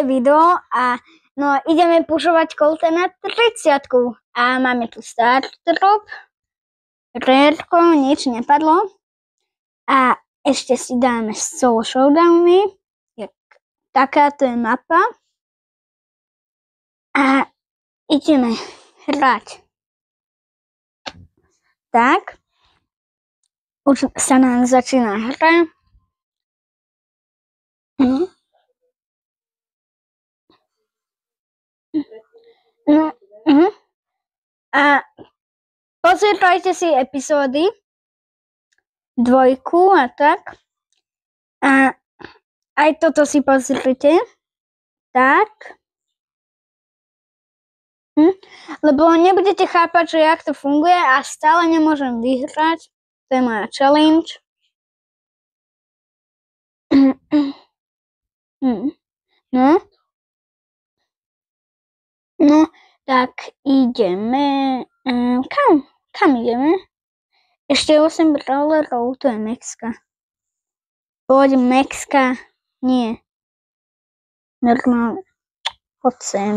video a no ideme pušovať kolte na 30 a máme tu start drop, rareko, nič nepadlo a ešte si dáme solo showdowny, takáto je mapa a ideme hrať. Tak, už sa nám začína hra. A pozrite si epizódy 2 a tak. A aj toto si pozrite. Tak. Lebo nebudete chápať, že jak to funguje a stále nemôžem vyhrať. To je moja challenge. No, tak ideme. Kam ideme? Ešte 8 brawlerov, to je Mexka. Poď Mexka. Nie. Normálne. Poď sem.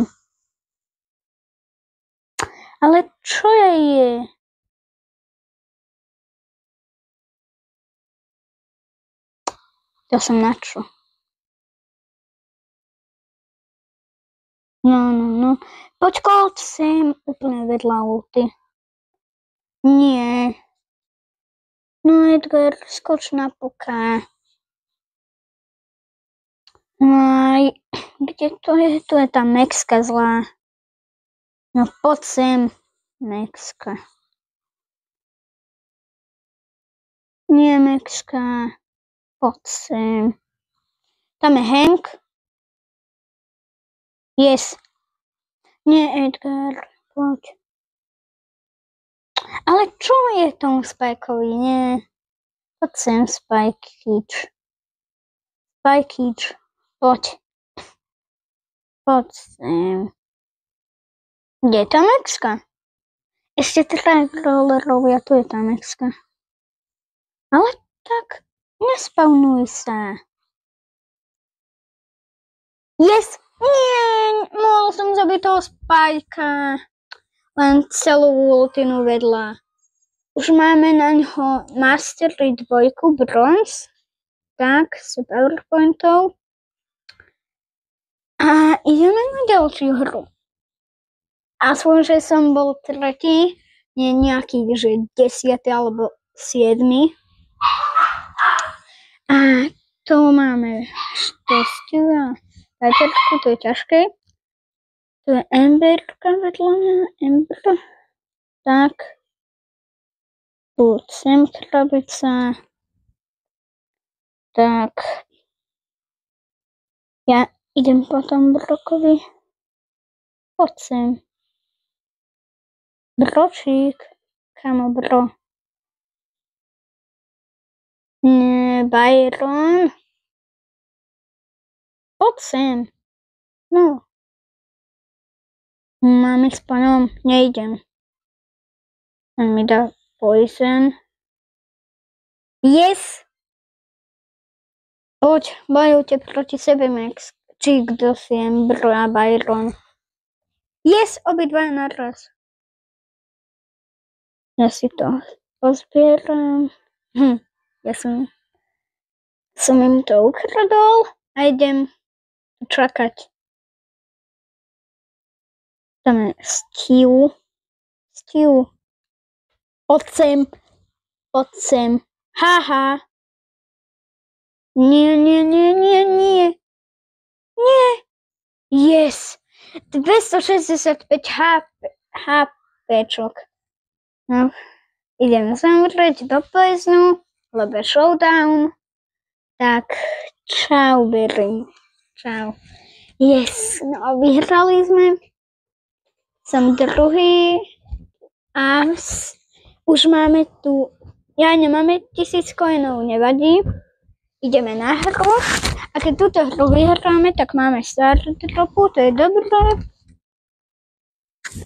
Ale čo je? To som na čo? No. Poď Colt sem, úplne vedľa ulty. Nie. No Edgar, skoč na poká. Kde to je? Tu je tá Mexka zlá. No poď sem, Mexka. Nie, Mexka. Poď sem. Tam je Hank. Yes. Nie, Edgar. Poď. Ale čo je tomu Spikeovi? Nie. Poď sem, Spikeich. Spikeich. Poď. Poď sem. Kde je tá Mexka? Ešte 3 brawlerovia, tu je tá Mexka. Ale tak, nespawnuj sa. Yes! Nie! Mohol som zabiť toho Spikea. Len celú ultinu vedľa. Už máme na ňo Mastery 2, bronz. Tak, s PowerPointov. A ideme na ďalšiu hru. Aspoň, že som bol tretí, nie nejaký, že 10. alebo 7. A to máme šťastiu a Piperku, to je ťažké. Tu je Emberka vedľa mňa, Ember. Tak. Tu sem krabica. Tak. Ja idem potom Brokovi. Poď sem. Bročík. Kamo bro. Nie, Byron. Poď sem. No. Máme s panom. Nejdem. On mi dá poison. Yes! Poď, bojujte proti sebe, Max. Či kto si Ember a Byron. Yes, obidva naraz. Ja si to pozbieram. Ja som im to ukradol a idem čakať. Tam je Stew. Poď sem. Haha. Nie. Yes. 265 HPčok. No, idem zamrieť do poiznu, lebo showdown. Tak, čau, Berry. Čau. Yes, no vyhrali sme. Som druhý. A už máme tu, nemáme 1000 coinov, nevadí. Ideme na hru. A keď túto hru vyhráme, tak máme start dropu, to je dobré.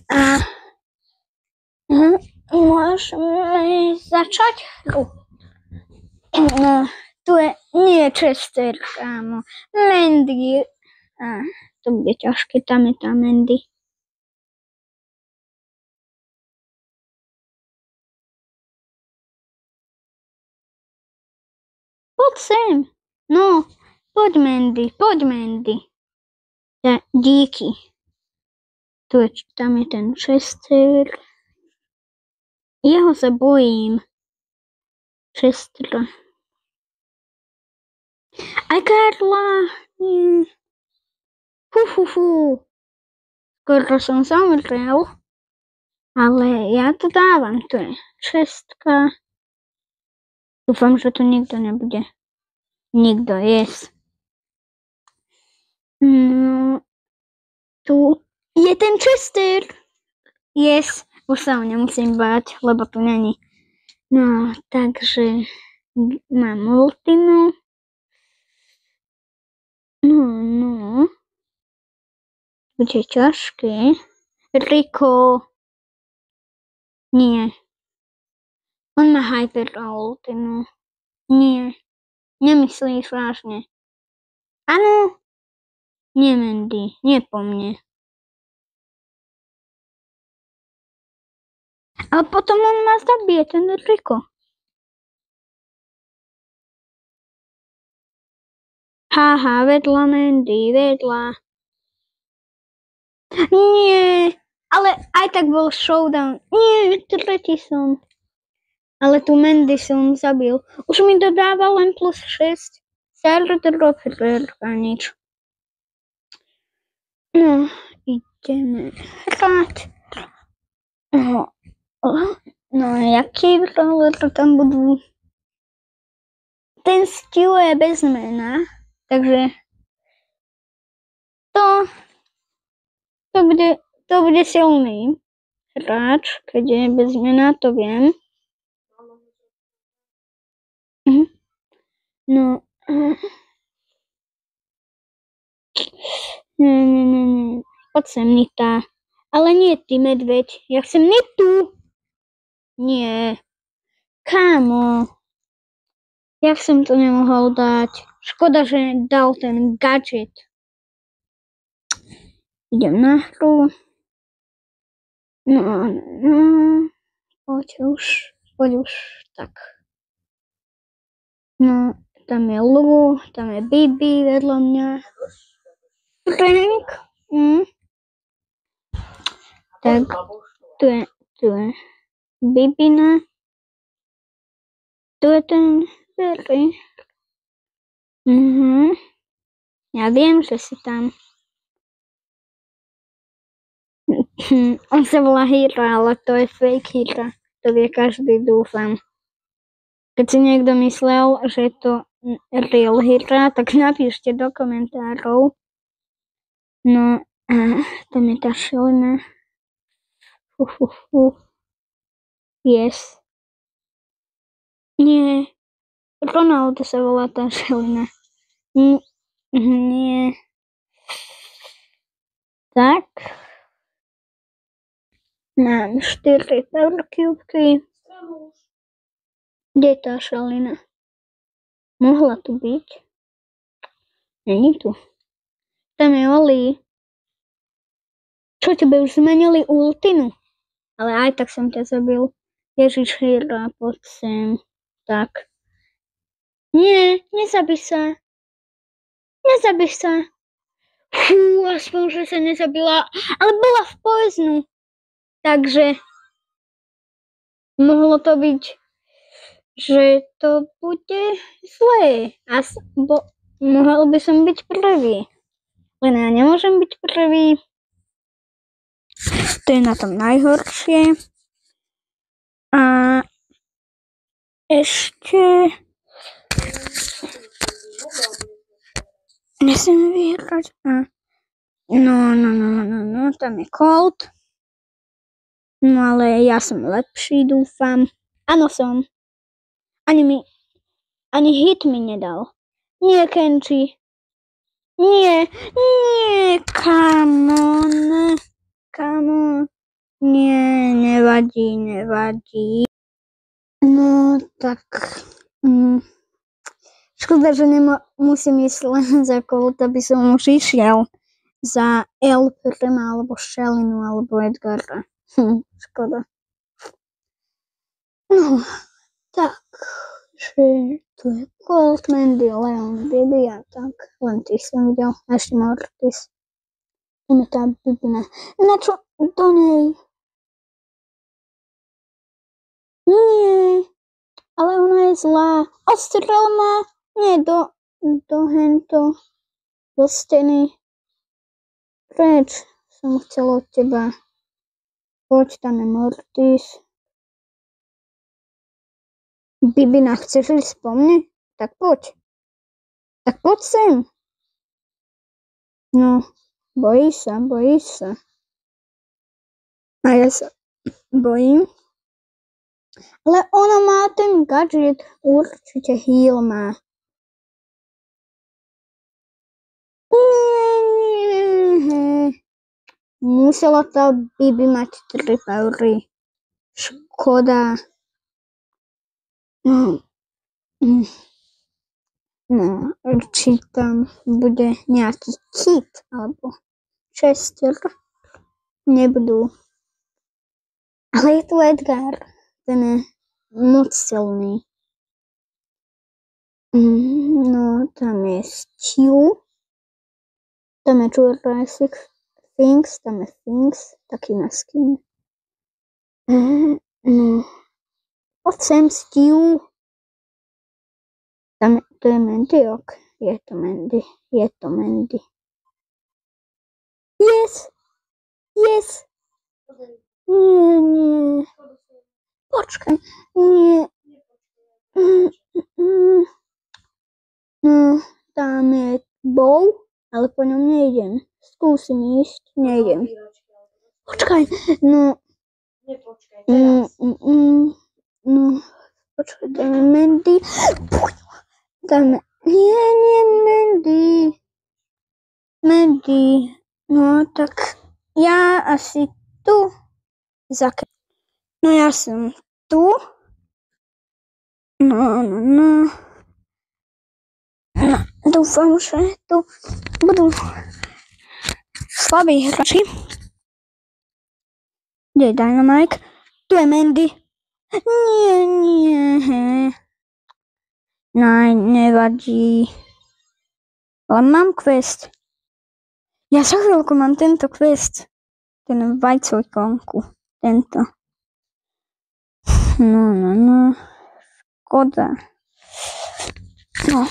A môžeme začať hru. No, tu je nie Chester, kámo. Mandy. To bude ťažké, tam je tá Mandy. Poď sem. No, poď Mandy. Díky. Tam je ten Chester. Jeho sa bojím. Chester. Aj Karla. Skoro som zomrel. Ale ja to dávam. To je 6. Dúfam, že tu nikto nebude. Nikto, yes. No, tu je ten Chester. Yes, už sa ho nemusím báť, lebo tu není. No, takže mám ultinu. No. Bude ťažké. Rico. Nie. On má hyper ultinu. Nie. Nemyslíš vážne. Áno. Nie, Mandy. Nie po mne. Ale potom on ma zabije, ten Rico. Haha, vedľa Mandy, vedľa. Nie, ale aj tak bol showdown. Nie, tretí som. Ale tu Mandy som zabil. Už mi dodáva len plus 6. A nič. No, ideme hrať. No, jaký brawler tam budú? Ten Stu je bez mena, takže to bude silný hráč, keď je bez mena, to viem. No. Nie. Poď sem, Nita. Ale nie ty, medveď. Ja chcem Nitu. Nie. Kámo. Ja som to nemohol dať. Škoda, že dal ten gadget. Idem na hru. No. Poď už. Tak. No, tam je Lu, tam je Bibi vedľa mňa. Frank. Tak, tu je Bibina. Tu je ten Berry. Ja viem, že si tam. On sa volá Hira, ale to je fake Hira. To vie každý, dúfam. Keď si niekto myslel, že je to real Hira, tak napíšte do komentárov. No, tam je tá šelina. Yes. Nie. Ronaldo sa volá tá šelina. Nie. Tak. Mám 4 power cubky. Kde je tá šelina? Mohla tu byť. Není tu. Tam je Oli. Čo, tebe už zmenili ultinu? Ale aj tak som ťa zabil. Ježiš, Hira, poď sem. Tak. Nie, nezabij sa. Fú, aspoň, že sa nezabila. Ale bola v poiznu. Takže mohlo to byť, že to bude zlé. Mohol by som byť prvý. Len ja nemôžem byť prvý. To je na tom najhoršie. A ešte nesmiem vyhrať. No, tam je Colt. No ale ja som lepší, dúfam. Áno som. Ani hit mi nedal. Nie, Kenji. Nie, come on. Nie, nevadí. No, tak. Škoda, že musím ísť len za Colt, aby som už išiel za El Prima, alebo Šelinu, alebo Edgara. Škoda. No, tak, že tu je Colt, Mandy, Leon, Bibi a tak. Len tých som videl. Ešte Mortis. Tu je tá Bibina. Na čo? Do nej. Nie. Ale ona je zlá. Ostrel ma. Nie, do hento. Do steny. Preč som chcel od teba. Poď, tam je Mortis. Bibina, chceš ísť po mne? Tak poď. Tak poď sem. No, bojí sa. A ja sa bojím. Ale ona má ten gadget. Určite heal má. Nie. Musela tá Bibi mať 3 paury. Škoda. No, či tam bude nejaký kit, alebo Chester. Nebudú. Ale je tu Edgar. Ten je moc silný. No, tam je Stu. Tam je Jurassic Things. Tam je Things. Taký na skin. No. Poď sem, Stu. Tam to je Mandy, ok. Je to Mandy. Yes. Nie. Počkaj. Nie. No, tam je Bow, ale po ňom nejdem. Skúsim ísť, nejdem. Počkaj, no. No, počkaj, tam je Mandy. Nie, Mandy. No, tak ja asi tu. No, ja som tu. No. Dúfam, že tu budú slabí hráči. Kde je Dynamite? Tu je Mandy. Nie. Nevadí. Ale mám quest. Ja za chvíľku mám tento quest. Ten vajcový konku. Tento. No. Škoda. No.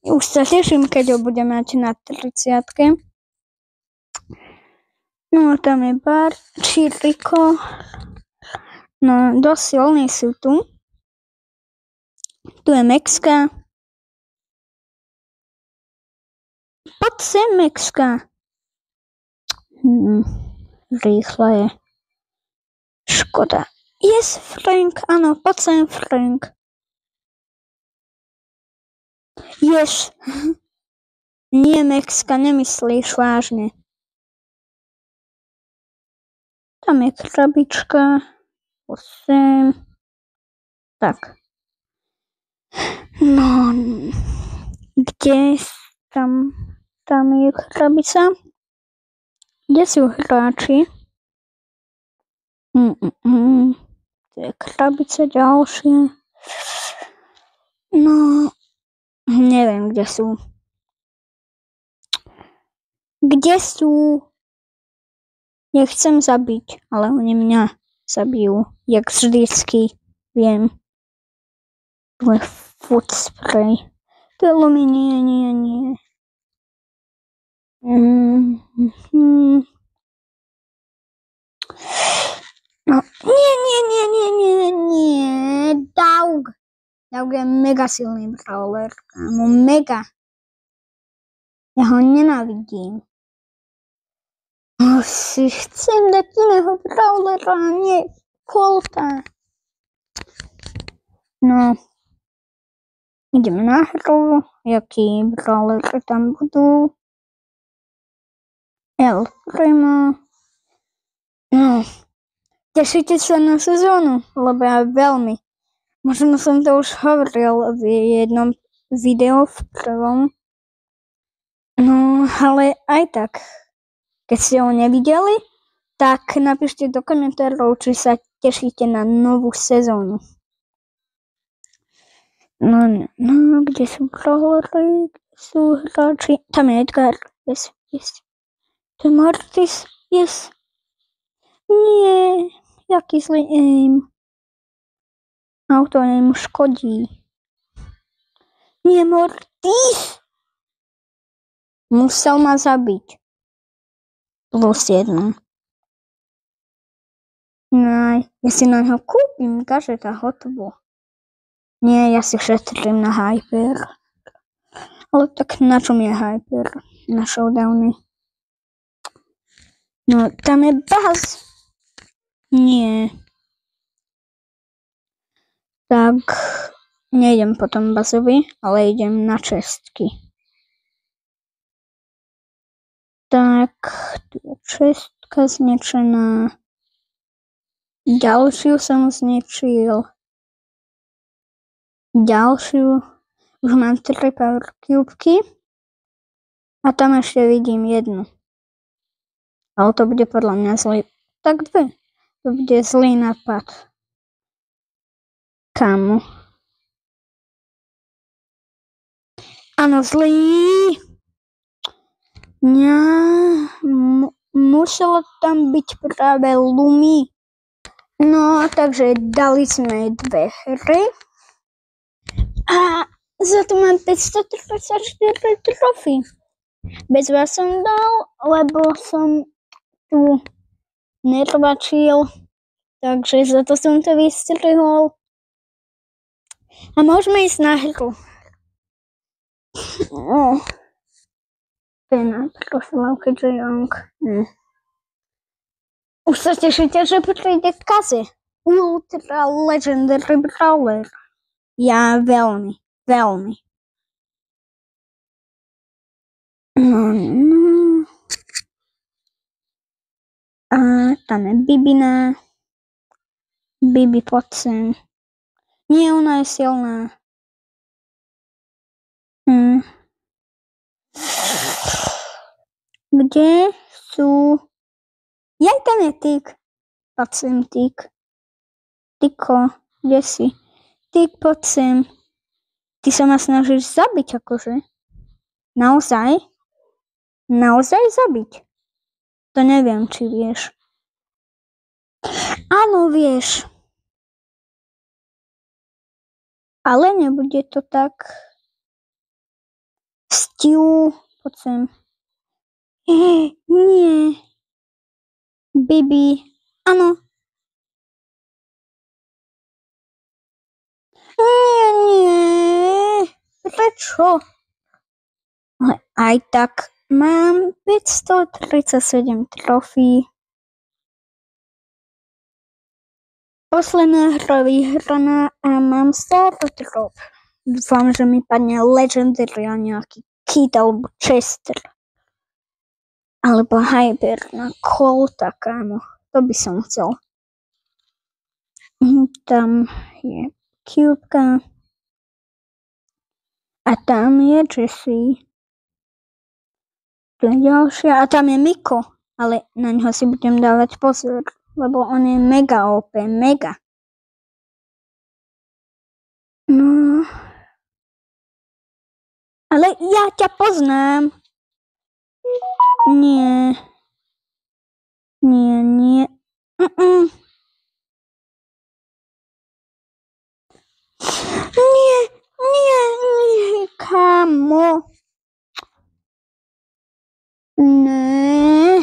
Už sa teším, keď ho budem mať na 30. No, tam je Bart, Rico. No, dosť silní sú tu. Tu je Maxka. Poď sem, Maxka. Rýchlo je. Škoda. Yes, Frank, áno, poď sem, Frank. Yes. Nie, Maxka, nemyslíš vážne. Tam je krabička. 8. Tak. No, kde tam je krabica? Kde sú hráči? To je krabica ďalšia. No, neviem, kde sú. Nechcem zabiť, ale oni mňa zabijú. Jak vždycky, viem. Tu je food spray. To je Lumi, nie. No, nie. Daug je mega silný brawler. Mega. Ja ho nenávidím. Si chcem dať iného brawlera, nie Colta. No. Ideme na hru. Jaký brawler tam budú? El Primo. No. Tešíte sa na sezónu? Lebo ja veľmi. Možno som to už hovoril v jednom video v prvom. No, ale aj tak, keď ste ho nevideli, tak napíšte do komentárov, či sa tešíte na novú sezónu. No, kde sú prohory, kde sú hráči? Tam je Edgar, yes. To je Mortis, yes. Nie, jaký zlý aim. Auto mu škodí. Nie, Mortis! Musel ma zabiť. +1. No, ja si na ňo kúpim gadžeta, hotovo. Nie, ja si šetrím na Hyper. Ale tak na čom je Hyper? Na showdowny. No, tam je Buzz. Nie. Tak, nejdem potom Buzzovi, ale idem na čestky. Tak, tu je čestka zničená. Ďalšiu som zničil. Ďalšiu. Už mám 3 power cubky. A tam ešte vidím jednu. Ale to bude podľa mňa zlý. Tak 2. To bude zlý nápad. Kámo. Áno, zlý. Muselo tam byť práve Lumi. No, takže dali sme 2 hry. A za to mám 534 trofy. Bez vás som dal, lebo som tu nervačil. Takže za to som to vystrihol. A môžeme ísť na hru. Pena, proslavke Jong. Už sa tešíte, že príde Kaze. Ultra Legendary Brawler. Ja veľmi. No. A tam je Bibina. Bibi, poď sem. Nie, ona je silná. Kde sú... Jaj, tam je Tik. Poď sem, Tik. Tiko, kde si? Tik, poď sem. Ty sa ma snažíš zabiť, akože. Naozaj? Naozaj zabiť? To neviem, či vieš. Áno, vieš. Ale nebude to tak. Stu, poď sem. Nie. Bibi, áno. Nie. Prečo? Ale aj tak mám 537 trofí. Posledná hra vyhraná a mám 100 trop. Dúfam, že mi padne Legendary a nejaký Kit alebo Chester. Alebo Hyper na Colta, kámo. To by som chcel. Tam je Cubeka. A tam je Jessie. To je ďalšia. A tam je Miko. Ale na ňo si budem dávať pozor. Lebo on je mega OP. Mega. No. Ale ja ťa poznám. Nie. Nie. Nie, kámo. Ne.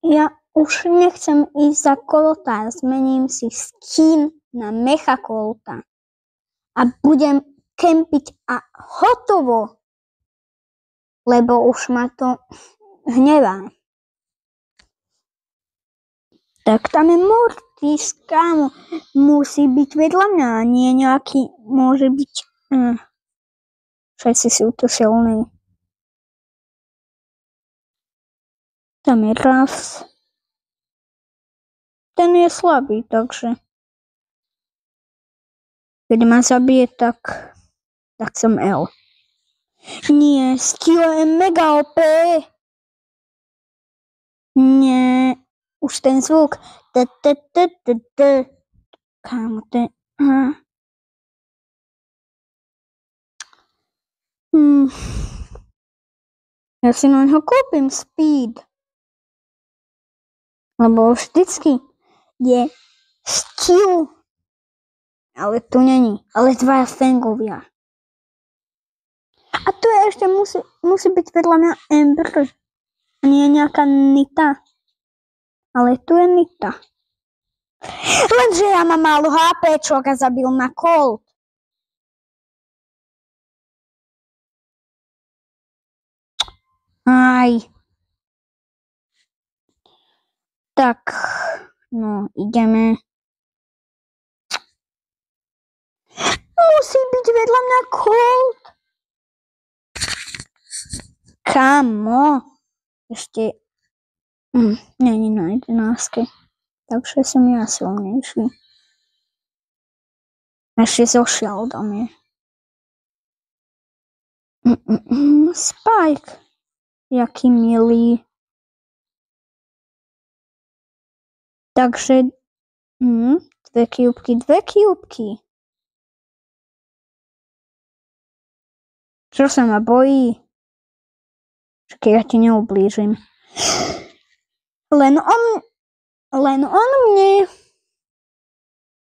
Ja už nechcem ísť za Colta. Zmením si skin na Mecha Colta. A budem kempiť a hotovo. Lebo už ma to hnevá. Tak tam je Mortis, kámo. Musí byť vedľa mňa, nie nejaký, môže byť... Všetci sú tu silní. Tam je Ruffs. Ten je slabý, takže... Keď ma zabije, tak som L. Nie, Steel je mega OP. Nie, už ten zvuk. Kámo, ten... Ja si na ňo kúpim speed. Lebo vždycky je Steel. Ale tu není. Ale dvaja fangovia. A tu je ešte musí byť vedľa mňa Ember. Nie nejaká Nita. Ale tu je Nita. Lenže ja mám málo HPčok a zabil ma Colt. Aj. Tak. No, ideme. Musí byť vedľa mňa Colt. Kámo. Ešte... Není na 11. Takže som ja silnejší. Ešte so shieldom je. Spike. Jaký milý. Takže... Dve kýbky. Čo sa ma bojí? Čakaj, ja ti neublížim. Len on mne...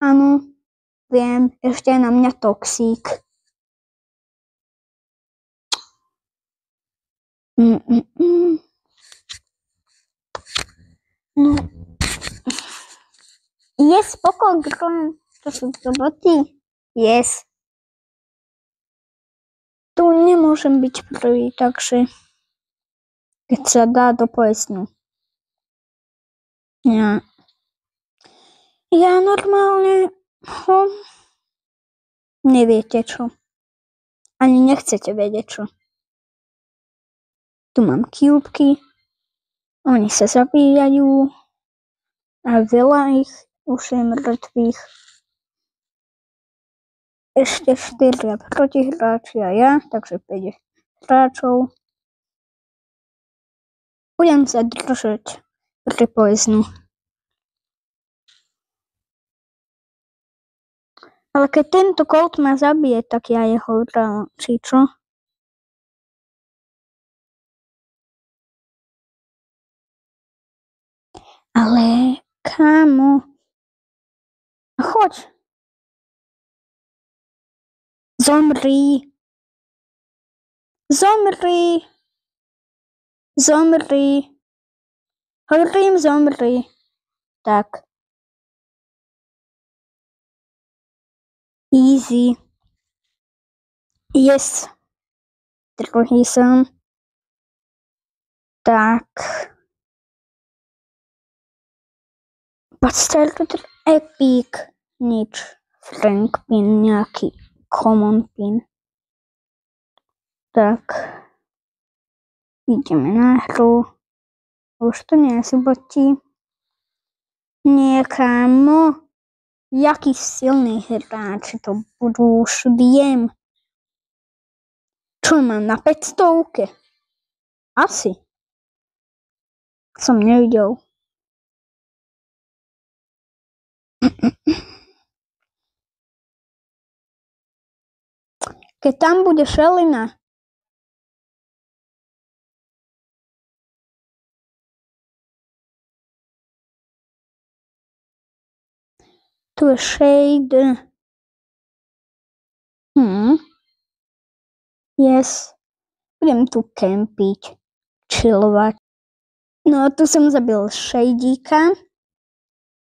Áno, viem, ešte je na mňa toxík. No. Yes, pokoj, girl. To sú roboty. Yes. Tu nemôžem byť prvý, takže keď sa dá do poesnu. Ja normálne neviete čo. Ani nechcete vedieť čo. Tu mám kýbky. Oni sa zabíjajú. A veľa ich už je mŕtvych. Ešte 4 protihráči a ja, takže 5 hráčov. Budem sa držať pri poeznu. Ale keď tento Colt ma zabije, tak ja jeho dám, či čo? Ale kámo. Choď. Zomri. Hovorím, zomri. Tak. Easy. Yes. Druhý som. Tak. Starter epic. Nič. Frank pin, nejaký common pin. Tak. Ideme na hru. Už to nie sú boti. Nie, kámo. Jaký silný hráči to budú, už viem. Čo mám na 500? Asi. Som nevidel. Keď tam bude šelina. Tu je shade. Yes. Budem tu kempiť. Chillovať. No tu som zabil shadíka.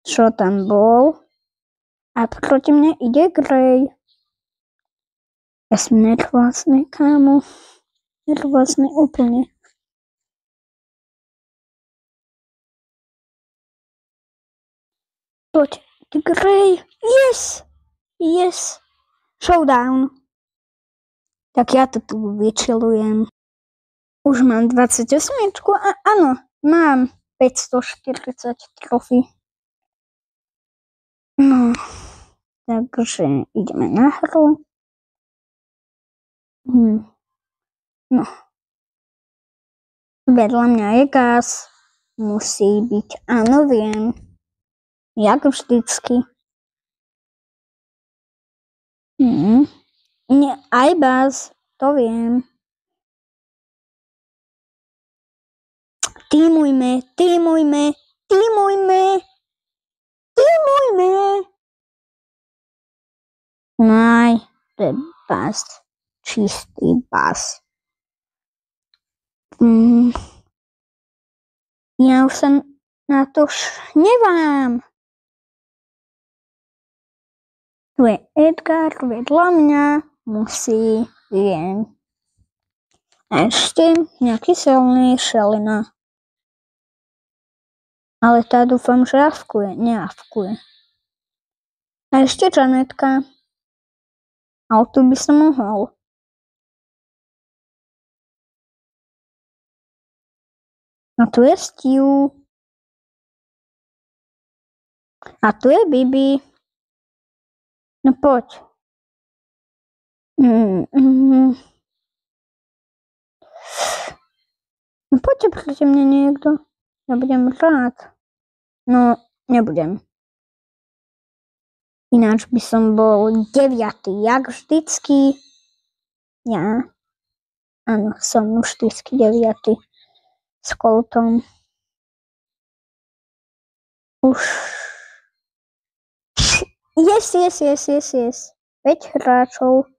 Čo tam bol. A proti mne ide Grey. Ja som nervózny, kámo. Nervózny úplne. Poď, Grey. Yes. Showdown. Tak ja to tu vyčilujem. Už mám 28 a áno, mám 540 trofy. No. Takže ideme na hru. No. Vedľa mňa je gaz. Musí byť. Áno, viem. Jak vždycky. Nie, aj Buzz. To viem. Tímujme. Naj, to je Buzz. Čistý Buzz. Ja už sa na to hnevám. Tu je Edgar vedľa mňa. Musí, viem. A ešte nejaký silný šelina. Ale tá dúfam, že neavkuje. A ešte Janetka. Ale tu by som mohol. A tu je Stu. A tu je Bibi. No poď. No poďte proti mne niekto. Ja budem rád. No, nebudem. Ináč by som bol 9. jak vždycky. Ja. Áno, som už vždycky 9. S Coltom. Už. Yes. 5 hráčov.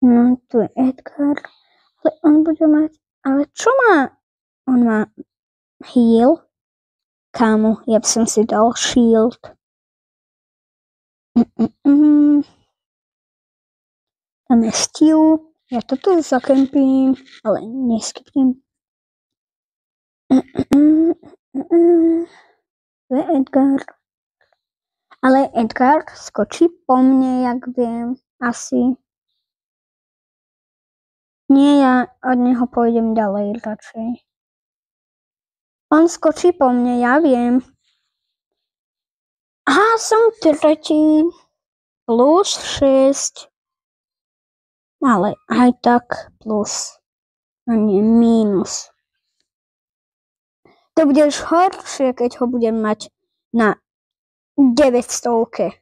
No, tu je Edgar. Ale on bude mať... Ale čo má? On má heal. Kámo, ja by som si dal shield. Tam je Stu. Ja to tu zakempím, ale neskipnem. To je Edgar. Ale Edgar skočí po mne, jak viem. Asi. Nie, ja od neho pôjdem ďalej radšej. On skočí po mne, ja viem. Aha, som 3. Plus 6. Ale aj tak plus. A nie mínus. To budeš horšie, keď ho budem mať na 900.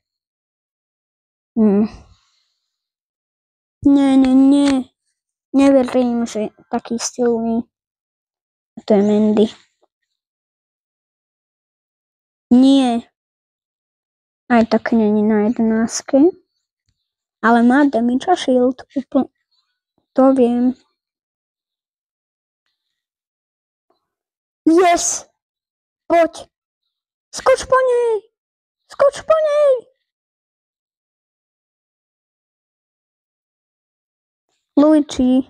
Nie. Neverím, že taký silný. To je Mandy. Nie. Aj tak není na 11. Ale má damage a shield. To viem. Yes! Poď. Skoč po nej. Luigi.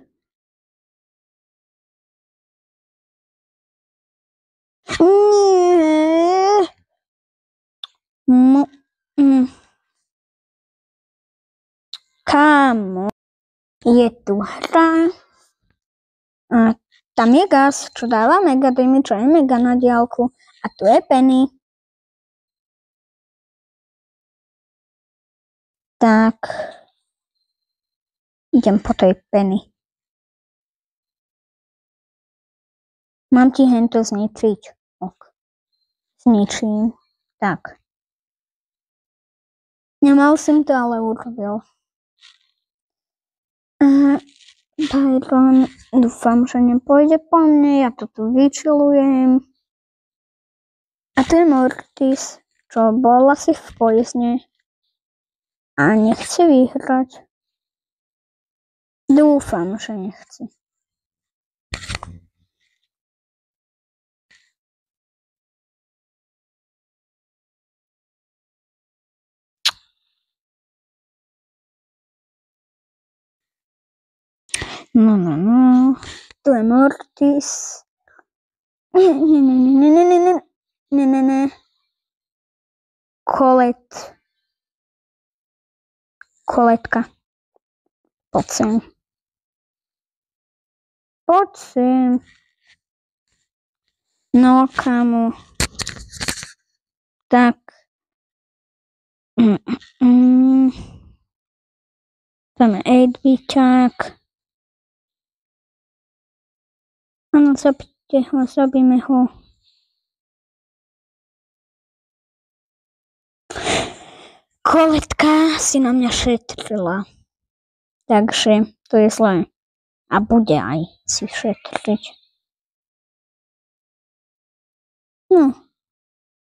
Nie. Kámo. Je tu hra. A tam je gaz, čo dáva mega damage, čo je mega na diaľku. A tu je Penny. Tak. Idem po tej Penny. Mám ti hento zničiť. Ok. Zničím. Tak. Nemal som to, ale urobil. Byron, dúfam, že nepôjde po mne. Ja to tu vyčilujem. A to je Mortis, čo bol asi v poizne. A nechce vyhrať. Dúfam, že nechce. No. Tu je Mortis. Ne. Koletka. Poď sem. No, kámo. Tak. Tam je 8-biťák. Áno, zabíme ho. Koletka si na mňa šetrila. Takže to je zlé. A bude aj si šetriť. No,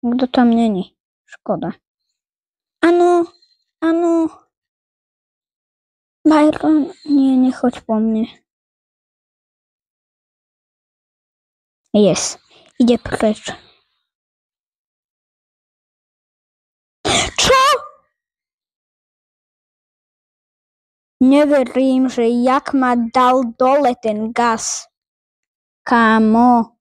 kto tam není? Škoda. Áno. Byron, nie, nechoď po mne. Yes, ide preč. Čo? Neverím, že jak ma dal dole ten gas. Kámo.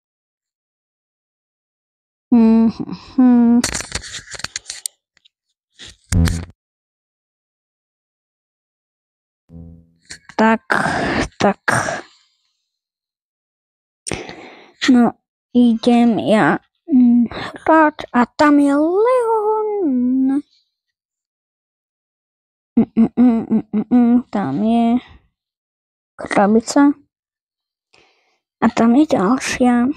Tak. No, idem ja hrať a tam je Leon. Tam je krabica. A tam je ďalšia.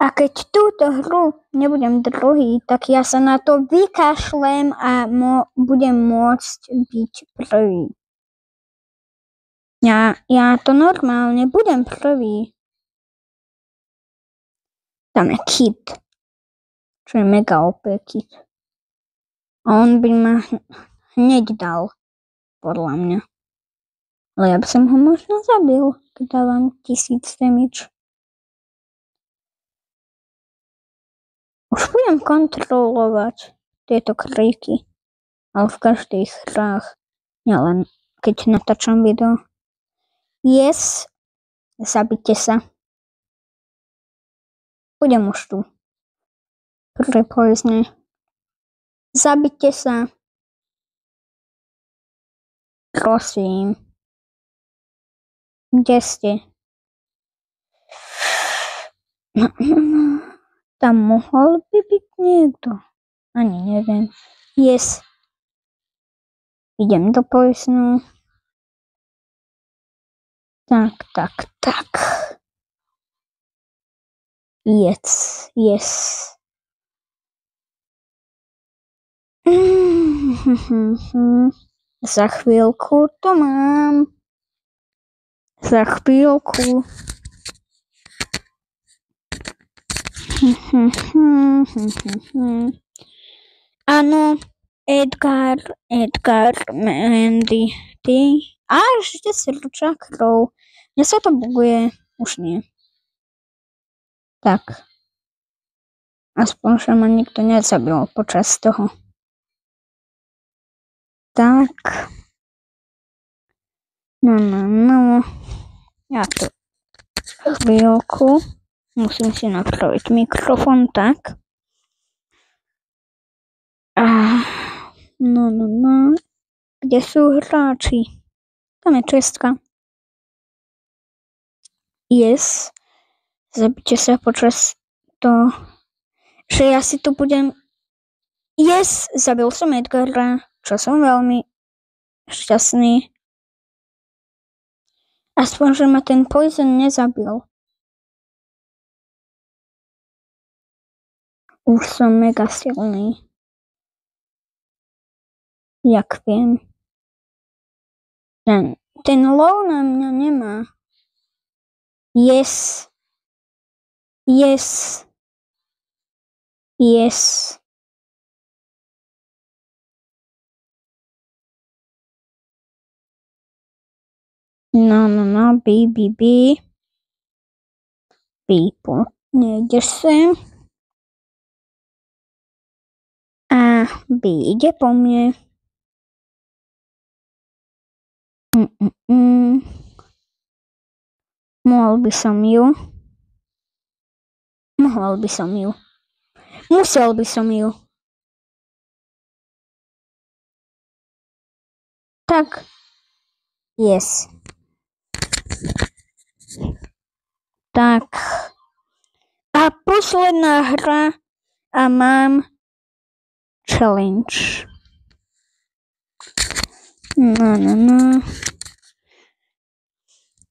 A keď túto hru nebudem druhý, tak ja sa na to vykašlem a budem môcť byť prvý. Ja to normálne budem prvý. Tam je Kid, čo je mega OP Kid. A on by ma hneď dal, podľa mňa. Ale ja by som ho možno zabil, keď dávam 1000 damage. Už budem kontrolovať tieto kriky, ale v každých hrách, nielen keď natáčam video. Yes, zabite sa. Budem už tu. Prepojzne. Zabite sa. Prosím. Kde ste? Tam mohol by byť niekto. Ani neviem. Yes. Idem do poisnu. Tak. Yes. Za chvíľku to mám. Za chvíľku. Áno, Edgar, Mandy, ty. A ešte srdča krv. Mne sa to buguje. Už nie. Tak. Aspoň, že ma nikto nezabil počas toho. Tak. No. Ja to chvíľku. Musím si napraviť mikrofón, tak. No. Kde sú hráči? Tam je čestka. Yes. Zabite sa počas toho, že ja si tu budem... Yes, zabil som Edgara, čo som veľmi šťastný. Aspoň, že ma ten poison nezabil. Už som mega silný. Jak viem. Ten low na mňa nemá. Yes. No, B. People. Nejdeš sem. A B ide po mne. Mohol by som ju. Musel by som ju. Tak. Yes. Tak. A posledná hra a mám challenge. No.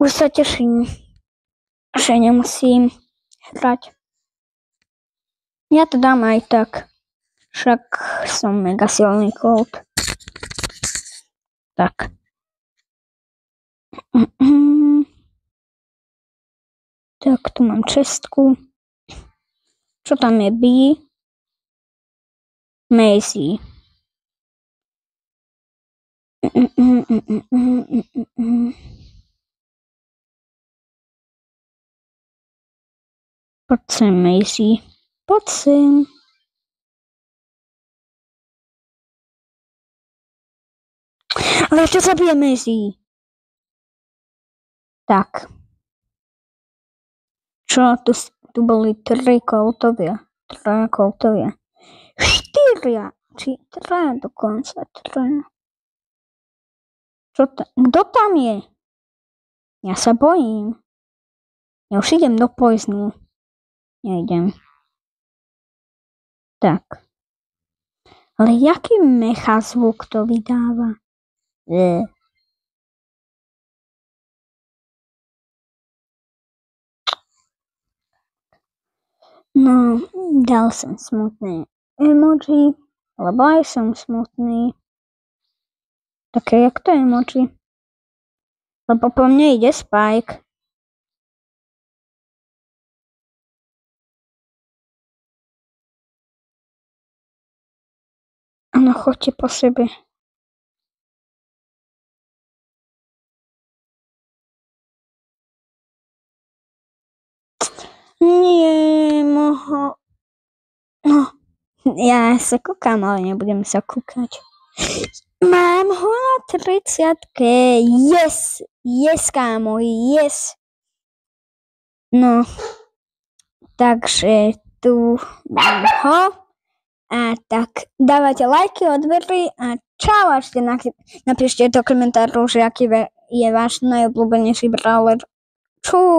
Už sa teším, že nemusím hrať. Ja to dám aj tak. Však som mega silný Colt. Tak. Tak, tu mám čestku. Čo tam je? B? Macy. Poď sem, Macy. Poď sem. Ale ešte zabije Macy. Tak. Čo? Tu boli 3 Coltovia. 4. Či 3 dokonca. 3. Kto tam je? Ja sa bojím. Ja už idem do poiznu. Nejdem. Tak. Ale jaký mecha zvuk to vydáva? No, dal som smutné emoji, lebo aj som smutný. Také, jak to emoji? Lebo po mne ide Spike. Áno, choďte po sebe. Nie, moho. No, ja sa kúkam, ale nebudem sa kúkať. Mám ho na 30-ke. Yes, kámo, yes. No, takže tu mám ho. A tak dávajte lajky, odbery a čau. A ešte napíšte do komentárov, že aký je váš najobľúbenejší brawler. Čau.